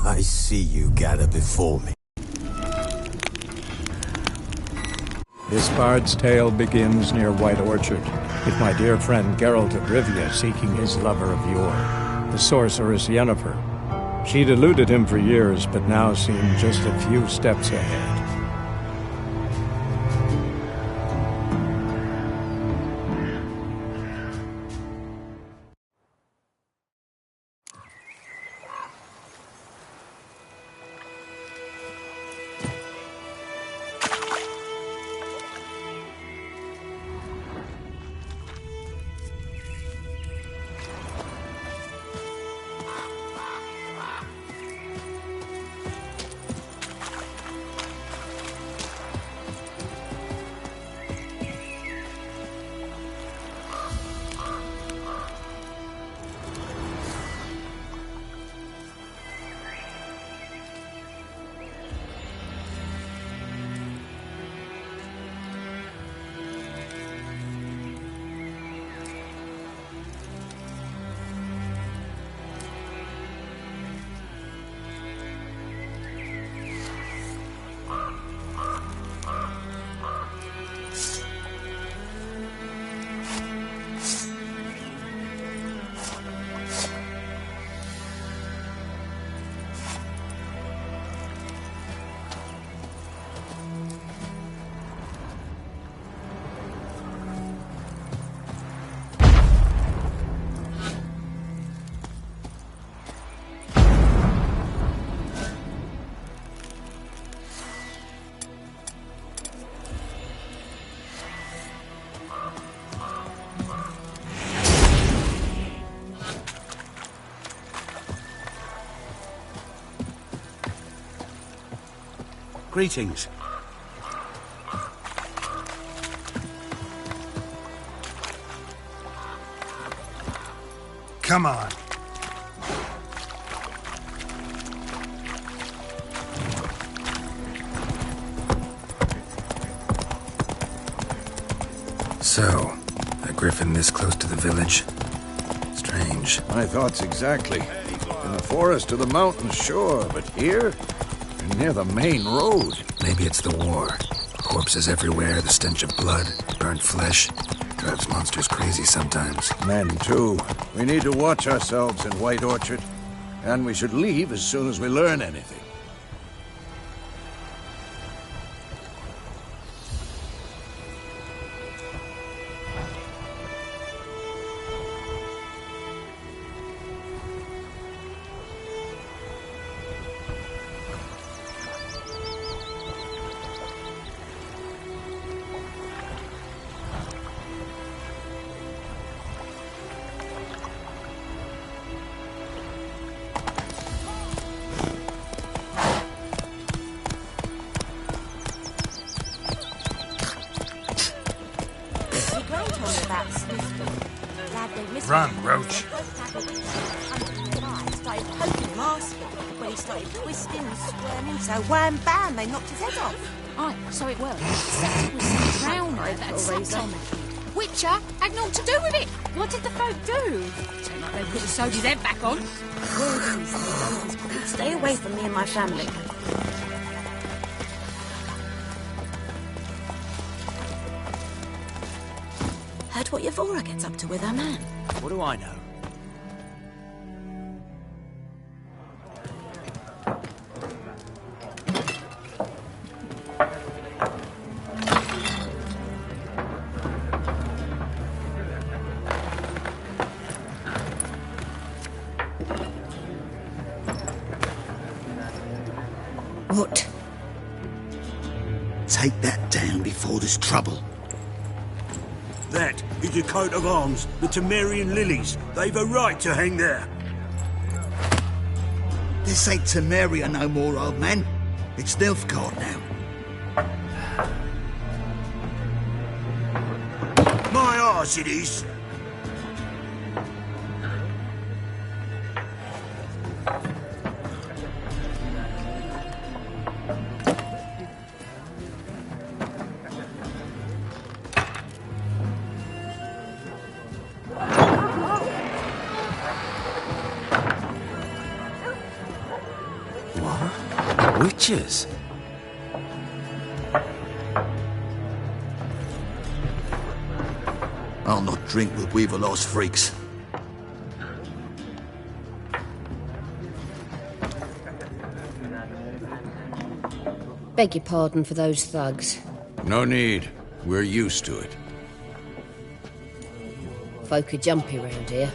I see you gather before me. This bard's tale begins near White Orchard, with my dear friend Geralt of Rivia seeking his lover of yore, the sorceress Yennefer. She'd eluded him for years, but now seemed just a few steps ahead. Greetings. Come on. So, a griffin this close to the village? Strange. My thoughts exactly. In the forest or the mountains, sure, but here? Near the main road. Maybe it's the war. Corpses everywhere, the stench of blood, burnt flesh. Drives monsters crazy sometimes. Men, too. We need to watch ourselves in White Orchard. And we should leave as soon as we learn anything. Run, Roach. Started poking him asking when he started twisting and squirming, so wham bam, they knocked his head off. Aye, so it was. Except it was some drowner that had sucked on the kid. Witcher had naught to do with it. What did the folk do? Seemed like they could have sewed his head back on. Stay away from me and my family. Heard what Yavora gets up to with her man? What do I know? What? Take that down before there's trouble. That is a coat of arms, the Temerian lilies. They've a right to hang there. This ain't Temeria no more, old man. It's Nilfgaard now. My arse it is. Witches? I'll not drink with Weaverlost freaks. Beg your pardon for those thugs. No need. We're used to it. Folk are jumpy round here.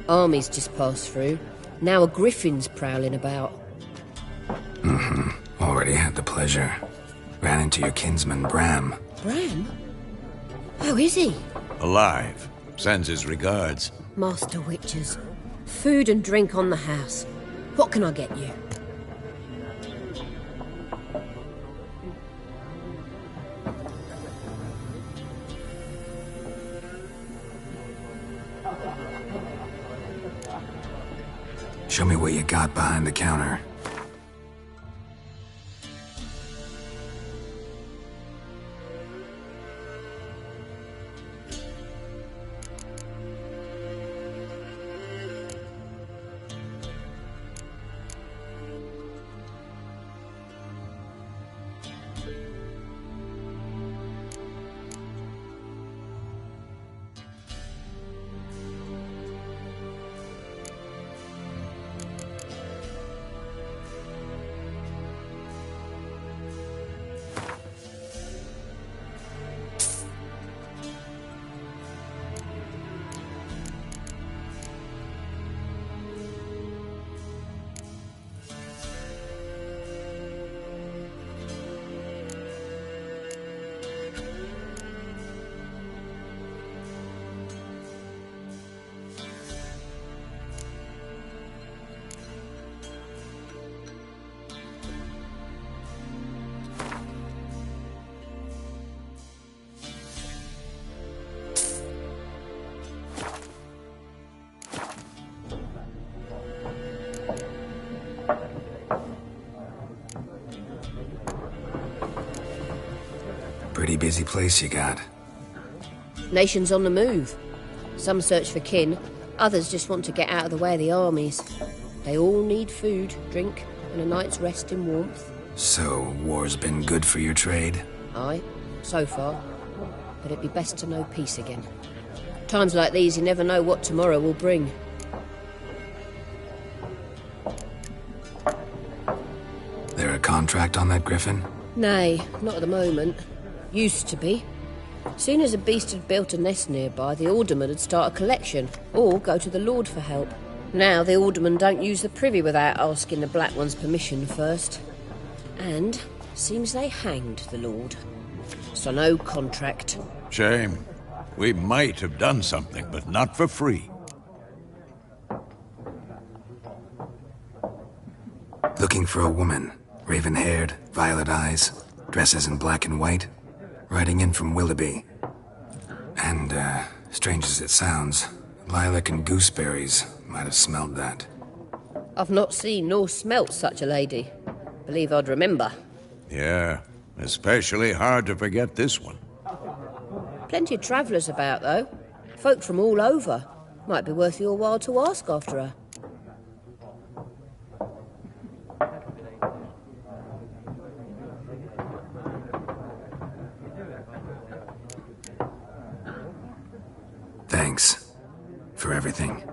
Armies just passed through. Now a griffin's prowling about. Already had the pleasure. Ran into your kinsman, Bram. Bram? How is he? Alive. Sends his regards. Master Witches. Food and drink on the house. What can I get you? Show me what you got behind the counter. Pretty busy place you got. Nations on the move. Some search for kin, others just want to get out of the way of the armies. They all need food, drink, and a night's rest in warmth. So, war's been good for your trade? Aye, so far. But it'd be best to know peace again. Times like these, you never know what tomorrow will bring. There a contract on that griffin? Nay, not at the moment. Used to be. Soon as a beast had built a nest nearby, the alderman would start a collection, or go to the Lord for help. Now the aldermen don't use the privy without asking the Black One's permission first. And seems they hanged the Lord. So no contract. Shame. We might have done something, but not for free. Looking for a woman. Raven-haired, violet eyes, dresses in black and white. Riding in from Willoughby. And, strange as it sounds, lilac and gooseberries might have smelled that. I've not seen nor smelt such a lady. Believe I'd remember. Yeah, especially hard to forget this one. Plenty of travellers about, though. Folk from all over. Might be worth your while to ask after her. Thanks for everything.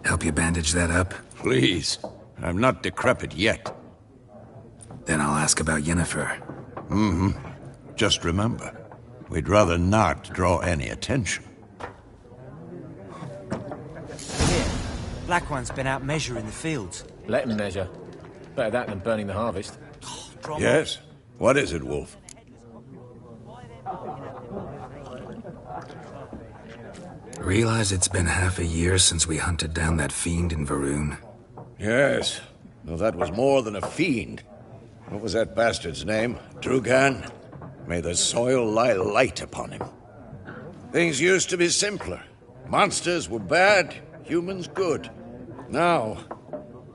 Help you bandage that up? Please. I'm not decrepit yet. Then I'll ask about Yennefer. Just remember, we'd rather not draw any attention. Black One's been out measuring the fields. Let him measure. Better that than burning the harvest. Yes? What is it, Wolf? Realize it's been half a year since we hunted down that fiend in Varun? Yes. Well, that was more than a fiend. What was that bastard's name? Drugan? May the soil lie light upon him. Things used to be simpler. Monsters were bad, humans good. Now,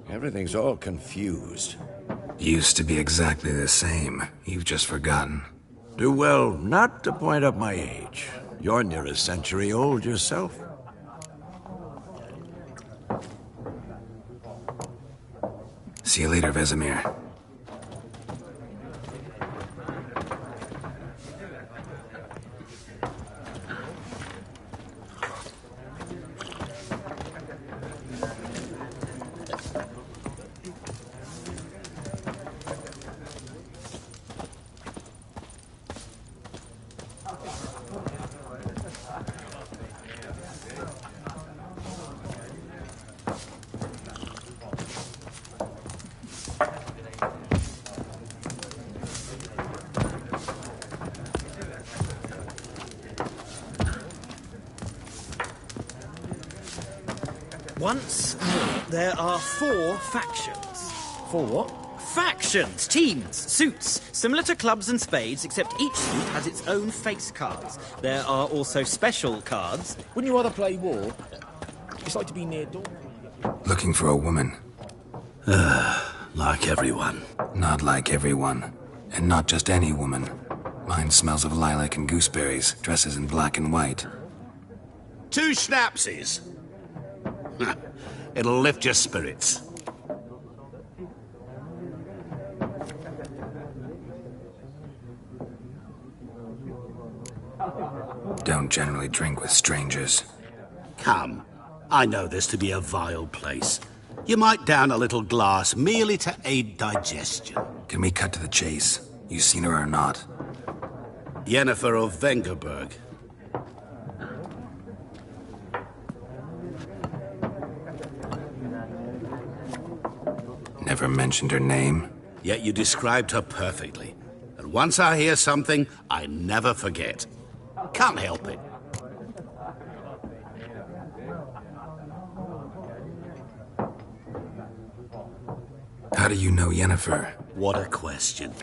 everything's all confused. Used to be exactly the same. You've just forgotten. Do well not to point up my age. You're near a century old yourself. See you later, Vesemir. Once more, there are 4 factions. 4 what? Factions, teams, suits, similar to clubs and spades, except each suit has its own face cards. There are also special cards. Wouldn't you rather play war? It's like to be near dawn. Looking for a woman. Like everyone. Not like everyone. And not just any woman. Mine smells of lilac and gooseberries, dresses in black and white. 2 schnapsies. It'll lift your spirits. Don't generally drink with strangers. Come, I know this to be a vile place. You might down a little glass merely to aid digestion. Can we cut to the chase? You seen her or not? Yennefer of Vengerberg. Never mentioned her name. Yet you described her perfectly. And once I hear something, I never forget. Can't help it. How do you know Yennefer? What a question.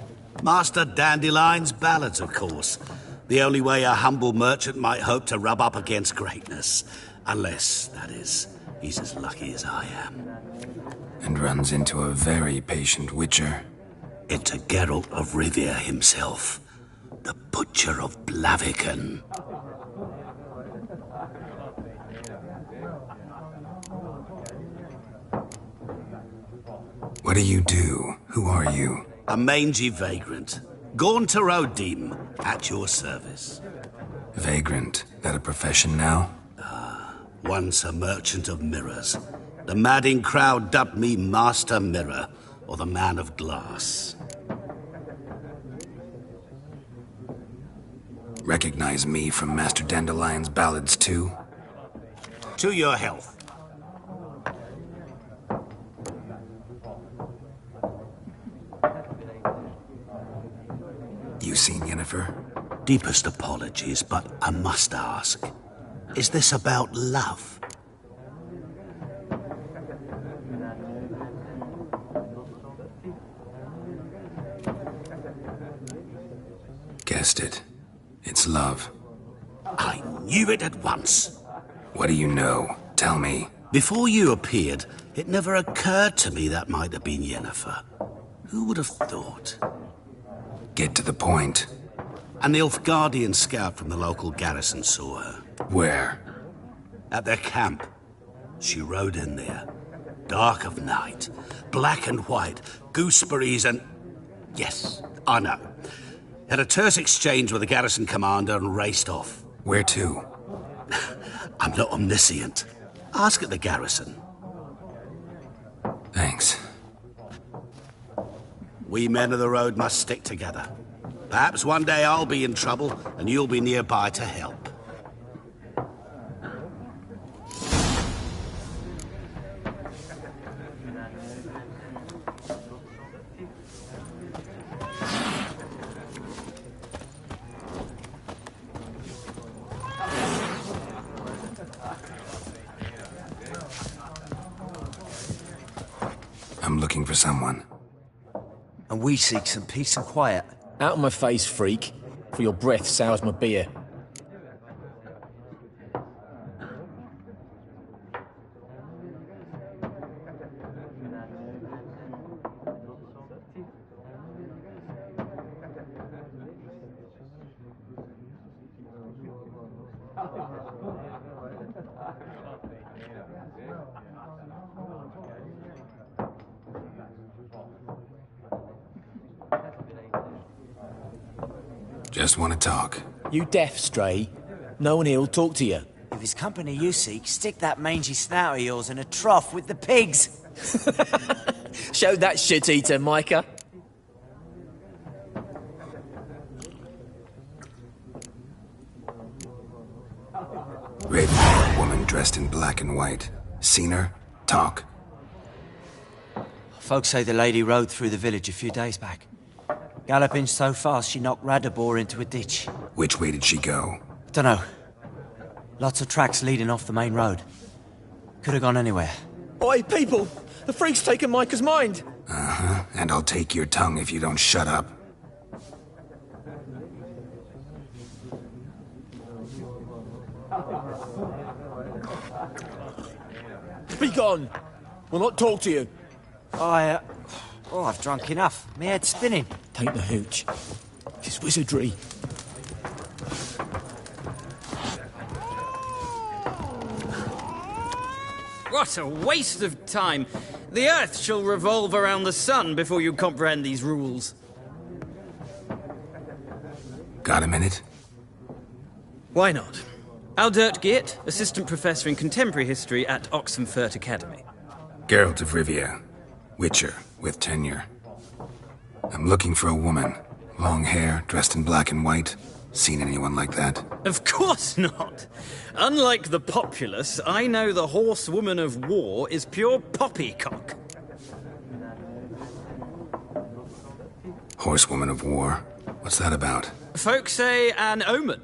Master Dandelion's ballads, of course. The only way a humble merchant might hope to rub up against greatness. Unless, that is, he's as lucky as I am. And runs into a very patient witcher. Into Geralt of Rivia himself. The Butcher of Blaviken. What do you do? Who are you? A mangy vagrant. Gaunt to Rodim, at your service. Vagrant. That a profession now? Once a merchant of mirrors. The madding crowd dubbed me Master Mirror, or the Man of Glass. Recognize me from Master Dandelion's ballads too? To your health. You seen Yennefer? Deepest apologies, but I must ask. Is this about love? Guessed it. It's love. I knew it at once. What do you know? Tell me. Before you appeared, it never occurred to me that might have been Yennefer. Who would have thought? Get to the point. An Nilfgaardian scout from the local garrison saw her. Where? At their camp. She rode in there. Dark of night. Black and white. Gooseberries and... Yes, I know. Had a terse exchange with the garrison commander and raced off. Where to? I'm not omniscient. Ask at the garrison. Thanks. We men of the road must stick together. Perhaps one day I'll be in trouble and you'll be nearby to help. I'm looking for someone. And we seek some peace and quiet. Out of my face, freak. For your breath sours my beer. Just want to talk. You deaf, Stray? No one here'll talk to you. If it's company you seek, stick that mangy snout of yours in a trough with the pigs. Show that shit-eater, Micah. Raven, woman dressed in black and white. Seen her? Talk. Folks say the lady rode through the village a few days back. Galloping so fast she knocked Radabor into a ditch. Which way did she go? Dunno. Lots of tracks leading off the main road. Could have gone anywhere. Oi, people! The freak's taken Micah's mind! Uh-huh, and I'll take your tongue if you don't shut up. Be gone! We'll not talk to you. I've drunk enough. My head's spinning. Take the hooch. It's wizardry. What a waste of time. The Earth shall revolve around the sun before you comprehend these rules. Got a minute? Why not? Aldert Geert, Assistant Professor in Contemporary History at Oxenfurt Academy. Geralt of Rivia. Witcher, with tenure. I'm looking for a woman. Long hair, dressed in black and white. Seen anyone like that? Of course not. Unlike the populace, I know the horsewoman of war is pure poppycock. Horsewoman of war? What's that about? Folk say an omen.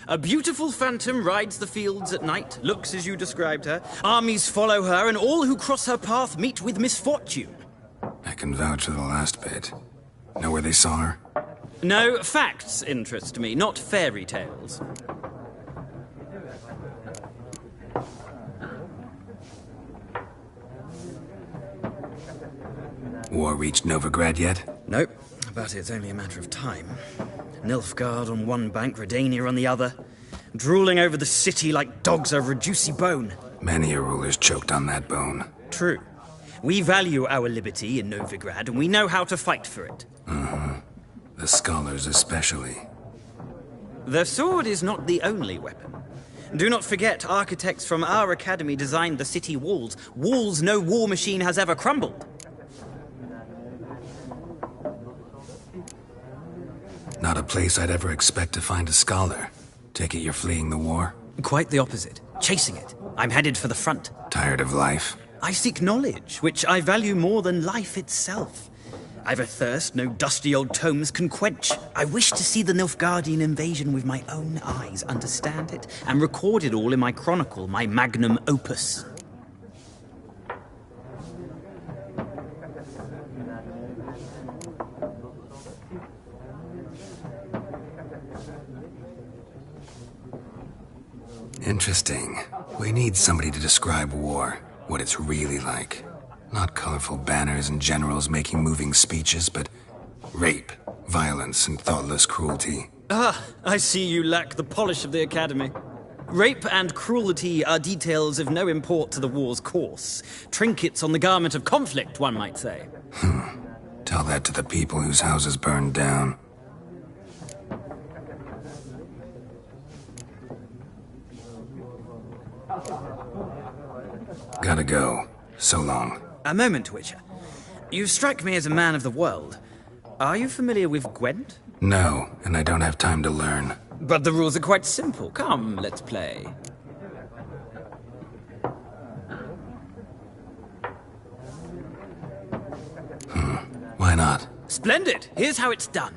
A beautiful phantom rides the fields at night, looks as you described her. Armies follow her, and all who cross her path meet with misfortune. I can vouch for the last bit. Know where they saw her? No, facts interest me, not fairy tales. War reached Novigrad yet? Nope, but it's only a matter of time. Nilfgaard on one bank, Redania on the other. Drooling over the city like dogs over a juicy bone. Many a ruler's choked on that bone. True. We value our liberty in Novigrad, and we know how to fight for it. Uh-huh. The scholars especially. The sword is not the only weapon. Do not forget, architects from our academy designed the city walls. Walls no war machine has ever crumbled. Not a place I'd ever expect to find a scholar. Take it you're fleeing the war? Quite the opposite. Chasing it. I'm headed for the front. Tired of life? I seek knowledge, which I value more than life itself. I've a thirst no dusty old tomes can quench. I wish to see the Nilfgaardian invasion with my own eyes, understand it, and record it all in my chronicle, my magnum opus. Interesting. We need somebody to describe war, what it's really like. Not colorful banners and generals making moving speeches, but rape, violence, and thoughtless cruelty. Ah, I see you lack the polish of the Academy. Rape and cruelty are details of no import to the war's course. Trinkets on the garment of conflict, one might say. Tell that to the people whose houses burned down. Gotta go. So long. A moment, Witcher. You strike me as a man of the world. Are you familiar with Gwent? No, and I don't have time to learn. But the rules are quite simple. Come, let's play. Why not? Splendid! Here's how it's done.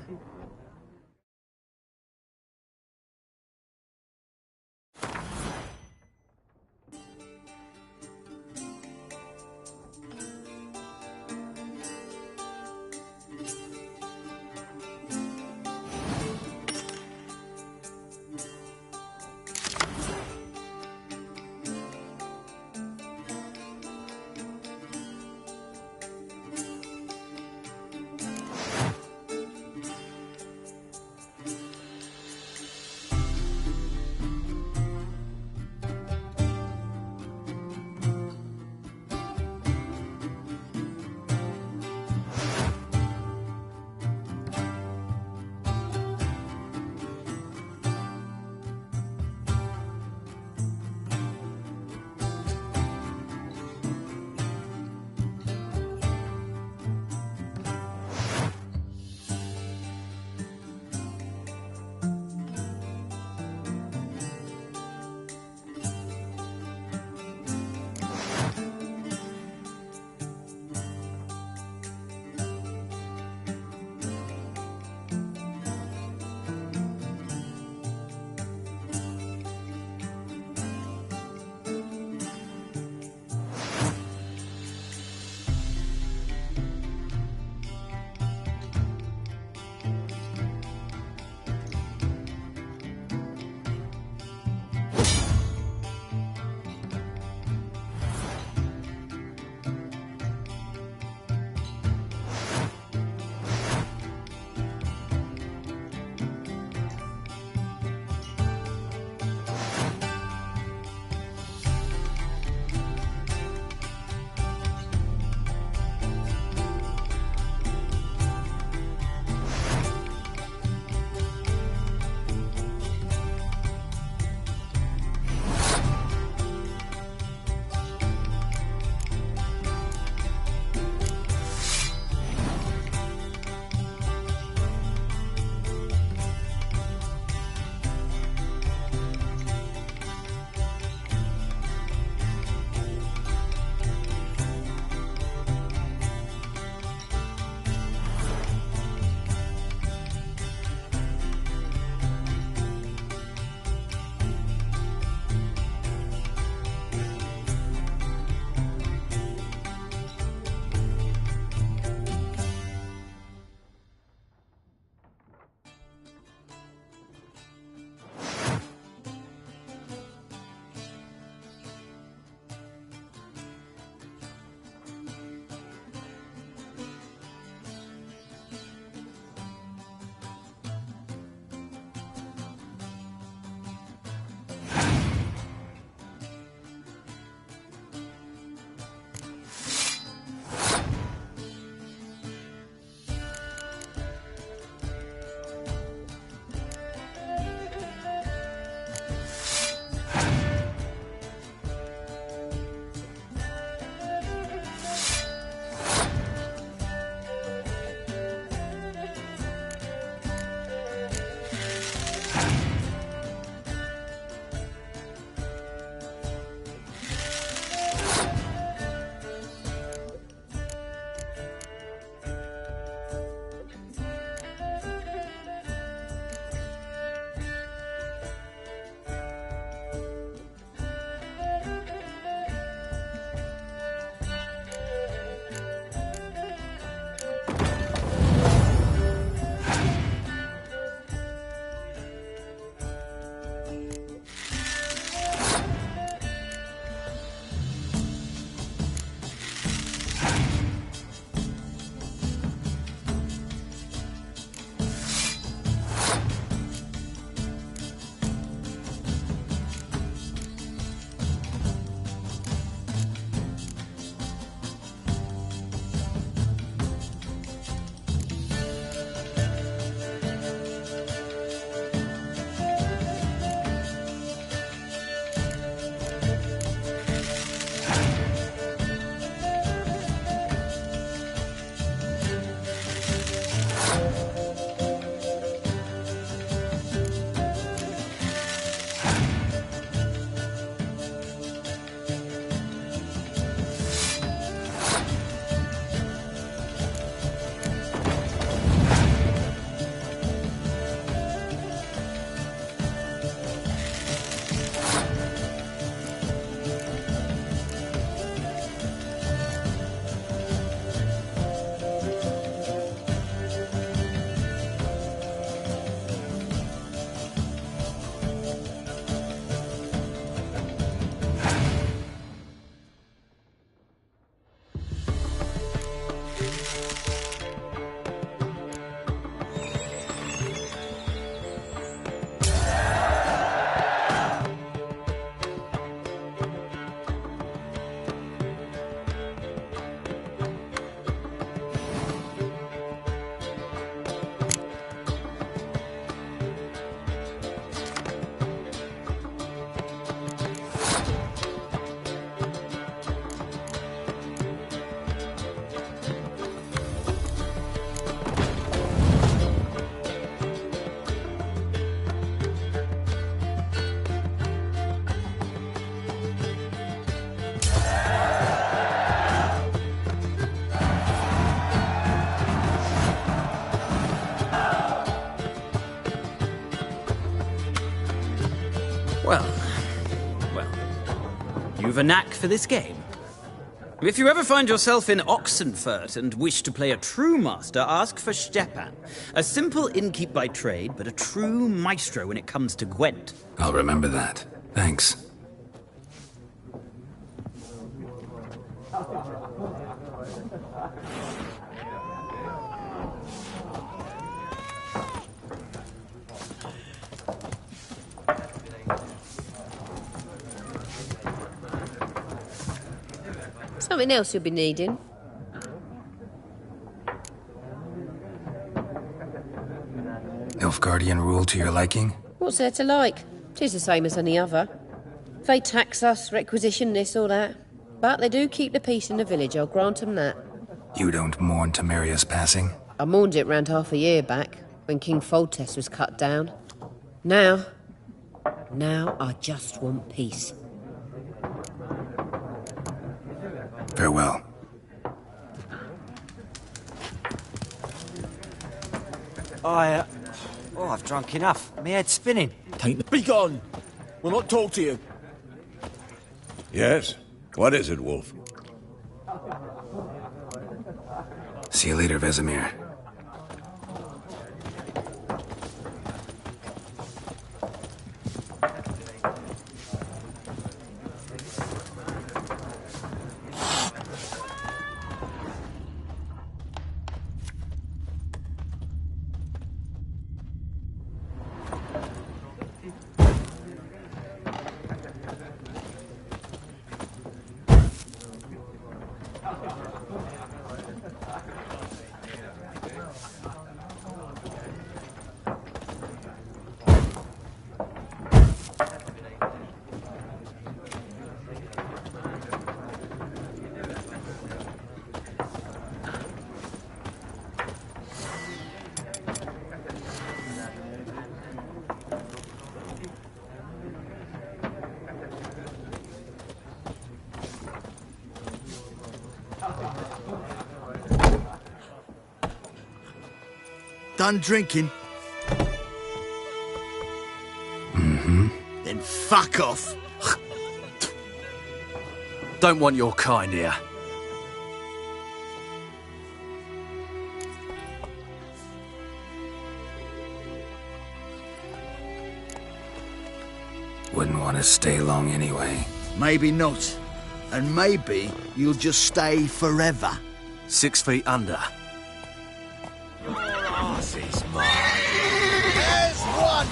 Well, you've a knack for this game. If you ever find yourself in Oxenfurt and wish to play a true master, ask for Stepan. A simple innkeep by trade, but a true maestro when it comes to Gwent. I'll remember that. Thanks. Something else you'll be needing. Nilfgaardian rule to your liking? What's there to like? 'Tis the same as any other. They tax us, requisition this or that. But they do keep the peace in the village, I'll grant 'em that. You don't mourn Temeria's passing? I mourned it round half a year back, when King Foltest was cut down. Now I just want peace. Farewell. I've drunk enough. My head's spinning. Be gone! We'll not talk to you. Yes? What is it, Wolf? See you later, Vesemir. Done drinking? Mm-hmm. Then fuck off. Don't want your kind here. Wouldn't want to stay long anyway. Maybe not. And maybe you'll just stay forever. 6 feet under. Your ass is mine. There's one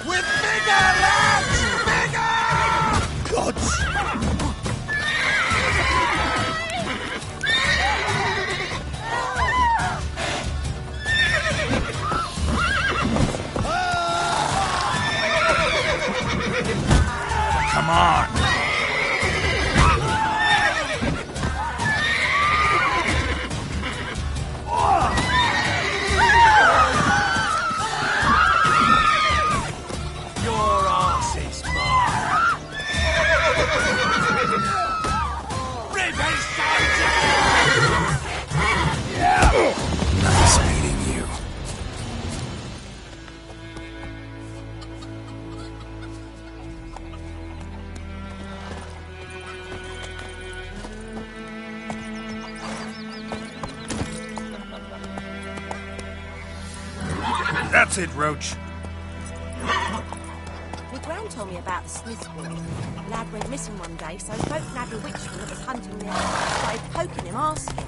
with bigger legs! Bigger! Gods! Come on! Nice meeting you. That's it, Roach. My gran told me about the Smith's boy. The lad went missing one day, so folk nabbed a witchman that was hunting the other, started poking him, asking.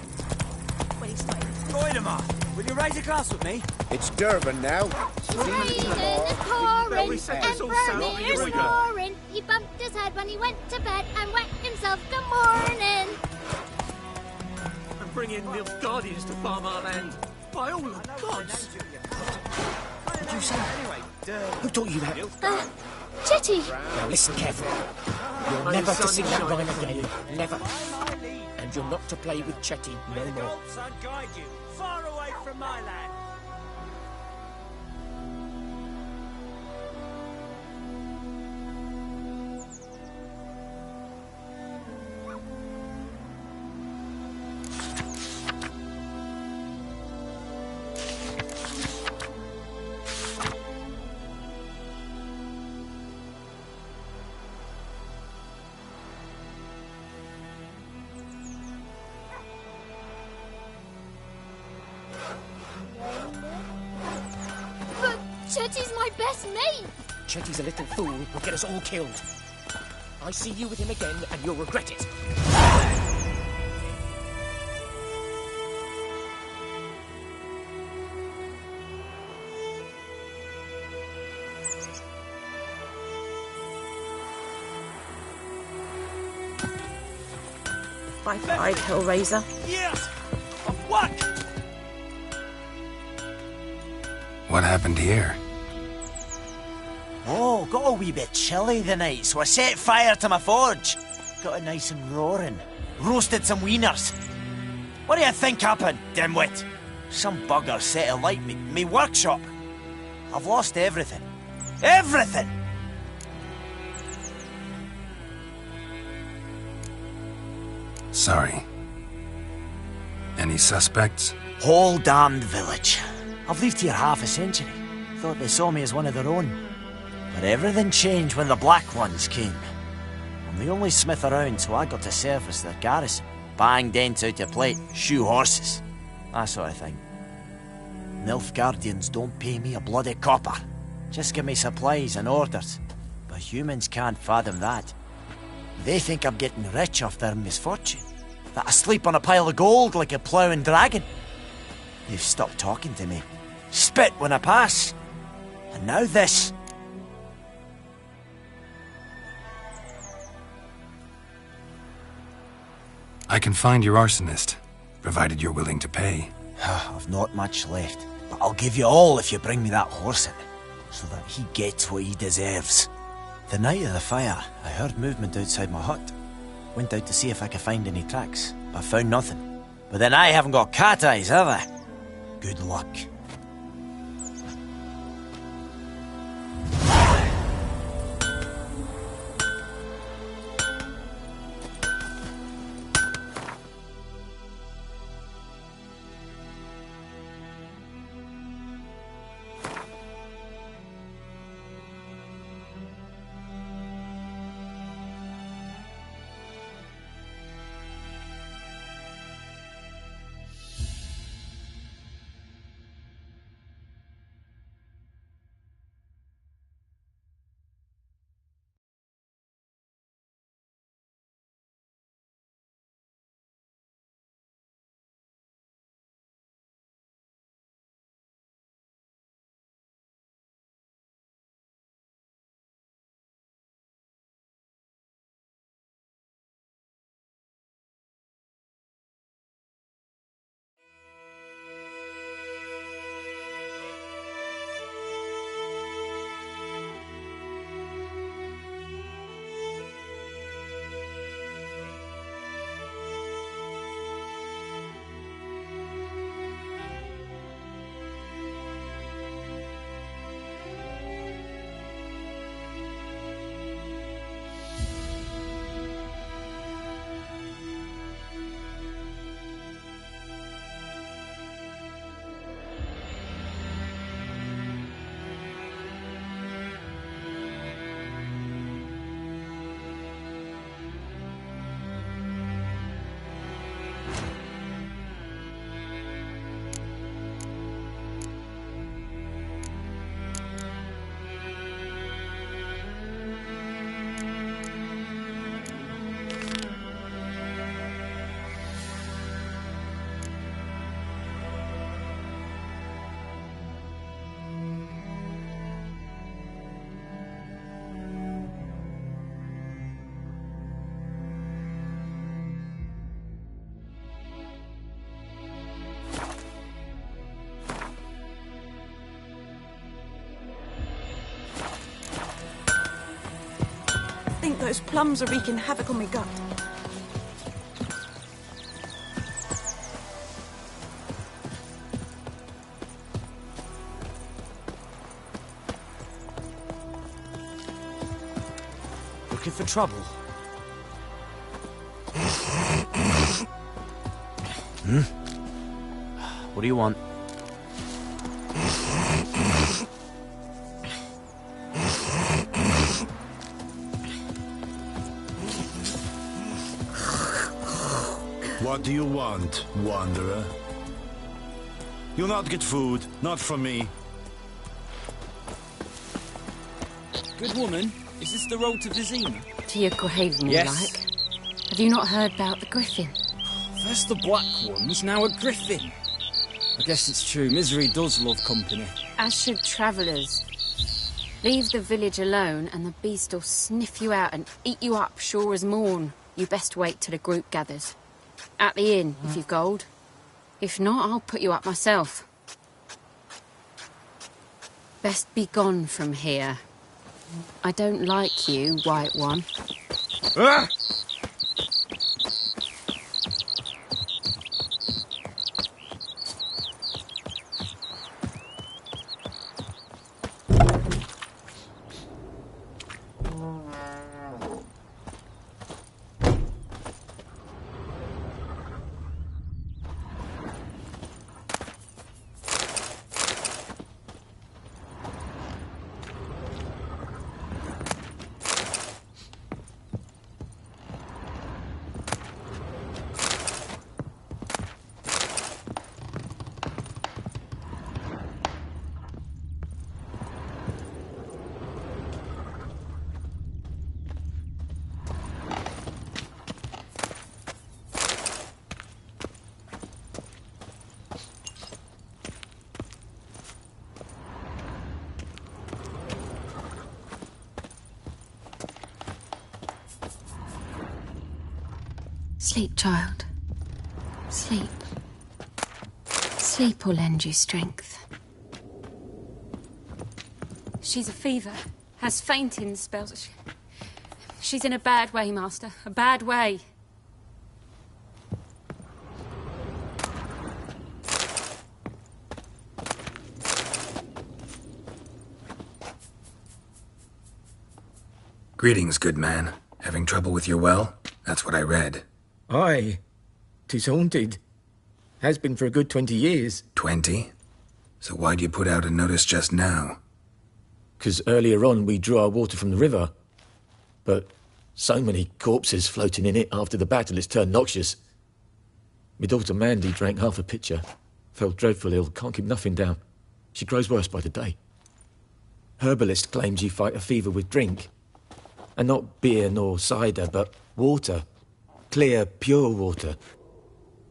When he started... Goidemar, will you raise a glass with me? It's Durban now. Raining and pouring, and Vermeer's roaring. He bumped his head when he went to bed and wet himself good morning. And bringing Nilfgaardians to farm our land. By all the gods! What did you say? Who taught you that? Chetty! Now listen carefully. You're never to sing that rhyme again. Never. And you're not to play with Chetty no more. Guide you far away from my land. Chetty's my best mate. Chetty's a little fool who'll get us all killed. I see you with him again, and you'll regret it. Bye, Hellraiser. Yes! Of what? What happened here? Oh, got a wee bit chilly the night, so I set fire to my forge. Got it nice and roaring. Roasted some wieners. What do you think happened, dimwit? Some bugger set alight me workshop. I've lost everything. Everything! Sorry. Any suspects? Whole damned village. I've lived here half a century. Thought they saw me as one of their own. But everything changed when the Black Ones came. I'm the only smith around, so I got to service their garrison. Bang dents out of plate, shoe horses. That sort of thing. Nilfgaardians don't pay me a bloody copper. Just give me supplies and orders. But humans can't fathom that. They think I'm getting rich off their misfortune. That I sleep on a pile of gold like a ploughing dragon. They've stopped talking to me. Spit when I pass. And now this. I can find your arsonist, provided you're willing to pay. I've not much left, but I'll give you all if you bring me that horse in, so that he gets what he deserves. The night of the fire, I heard movement outside my hut. Went out to see if I could find any tracks, but found nothing. But then I haven't got cat eyes, have I? Good luck. I think those plums are wreaking havoc on my gut. Looking for trouble? What do you want? What do you want, wanderer? You'll not get food, not from me. Good woman, is this the road to Vizima? To your grave, more Yes. like. Have you not heard about the griffin? First the black ones, now a griffin. I guess it's true, misery does love company. As should travellers. Leave the village alone and the beast will sniff you out and eat you up sure as morn. You best wait till the group gathers. At the inn, if you've gold. If not, I'll put you up myself. Best be gone from here. I don't like you, White One. Ah! Sleep, child. Sleep. Sleep will lend you strength. She's a fever. Has fainting spells. She's in a bad way, Master. A bad way. Greetings, good man. Having trouble with your well? That's what I read. Aye. 'Tis haunted. Has been for a good 20 years. 20? So why'd you put out a notice just now? 'Cause earlier on we drew our water from the river. But so many corpses floating in it after the battle it's turned noxious. My daughter Mandy drank half a pitcher. Fell dreadful ill, can't keep nothing down. She grows worse by the day. Herbalist claims you fight a fever with drink. And not beer nor cider, but water. Clear, pure water.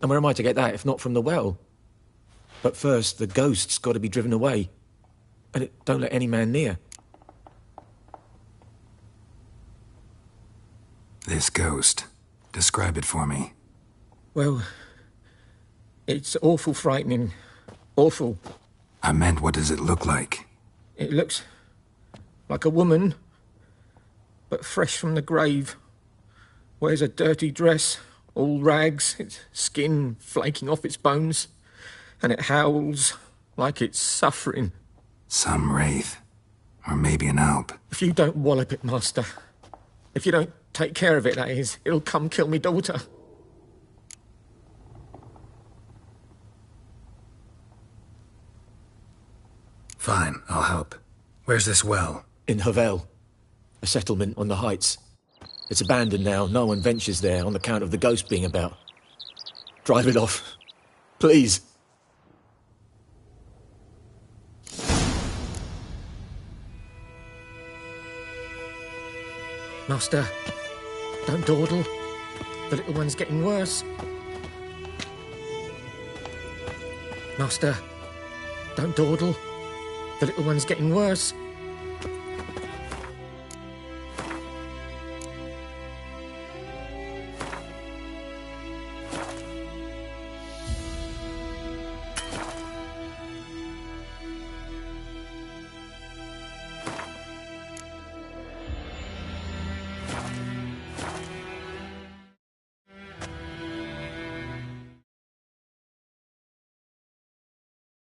And where am I to get that if not from the well? But first, the ghost's got to be driven away. And it don't let any man near. This ghost. Describe it for me. Well, it's awful frightening. Awful. I meant, what does it look like? It looks like a woman, but fresh from the grave. Wears a dirty dress, all rags, its skin flaking off its bones, and it howls like it's suffering. Some wraith. Or maybe an alp. If you don't wallop it, Master, if you don't take care of it, that is, it'll come kill me daughter. Fine, I'll help. Where's this well? In Havel, a settlement on the heights. It's abandoned now. No one ventures there on account of the ghost being about. Drive it off. Please. Master, don't dawdle. The little one's getting worse. Master, don't dawdle. The little one's getting worse.